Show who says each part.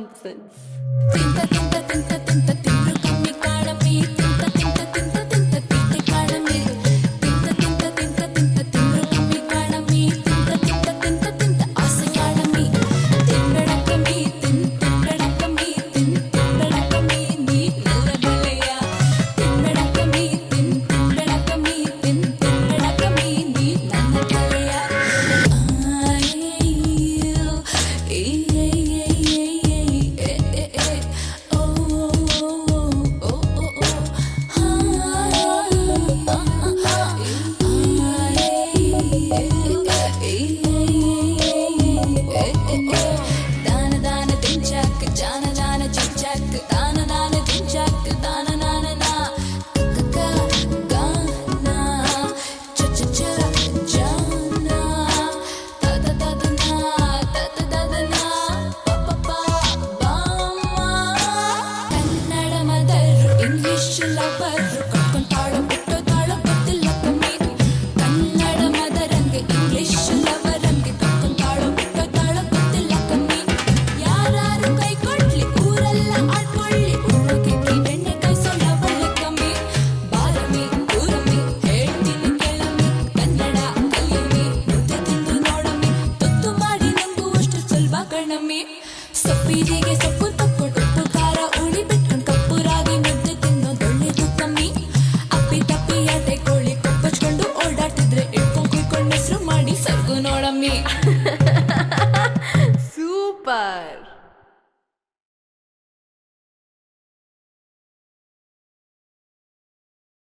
Speaker 1: nonsense.
Speaker 2: Tinta tinta tinta tinta tinta kami kaadami tinta tinta tinta tinta tinta kaadami tinta tinta tinta tinta tinta kami kaadami tinta tinta tinta tinta aase kaadami tingadakami tingadakami tingadakami nee nallagaleya tingadakami tingadakami tingadakami nee nallagaleya దాన దాన దించాక్ జాన జాన చిచ్చాక్ దాన దాన దించాక్ దాన నాన నా కక గానా చ చ చ జానా తద తద నా తద తద నా ప ప బామా కన్నడ మదర్ ఇంగ్లీష్ లవర్ ಕಟ್ಕೊಂತಾಳ ಬಿಟ್ಟೋತಾಳ ಗೊತ್ತಿಲ್ಲ ಕಮ್ಮಿ ಕನ್ನಡ ಮದರಂಗೆ ಇಂಗ್ಲಿಷ್ ಲವರಂಗೆ ಕಟ್ಕೊಂತಾಳ ಬಿಟ್ಟೋತಾಳ ಗೊತ್ತಿಲ್ಲ ಕಮ್ಮಿ ಯಾರು ಕೈ ಕೊಡ್ಲಿ ಊರೆಲ್ಲ ಆಡ್ಕೊಳ್ಳಿ ಉಳ್ಳೋಕೆ ಬೆಣ್ಣೆ ಕಾಯಿಸೋಲ್ಲ ಬಳ್ಳಿ ಕಮ್ಮಿ ಬಾರಮಿ ಊರಮ್ಮಿ ಹೇಳ್ತೀನಿ ಕೇಳಮ್ಮಿ ಕನ್ನಡ ಕಲಿಯಮ್ಮಿ ಮುದ್ದೆ ತಿಂದು ನೋಡಮ್ಮಿ ತುತ್ತು ಮಾಡಿ ನಂಬುವಷ್ಟು ಸುಲಭ ಕಣಮ್ಮಿ ಸೊಪ್ಪಿರಿಗೆ ಸೊಪ್ಪು ತಕ್ಕೊಂಡು ಉಪ್ಪು ಖಾರ ಉಳಿ ಬಿಟ್ಕೊಂಡು ಕಪ್ಪು ರಾಗಿ ಮುದ್ದೆ ತಿನ್ನೋದೊಳ್ಳೆದು ಕಮ್ಮಿ ಅಪ್ಪಿ ತಪ್ಪಿ ಆಟೆ ಕೋಳಿ ಕೊಪ್ಪಚ್ಕೊಂಡು ಓಡಾಡ್ತಿದ್ರೆ ಇಟ್ಕೊಂಡು ಕುಯ್ಕೊಂಡು ಹೆಸರು ಮಾಡಿ ಸರ್ಗು ನೋಡಮ್ಮಿ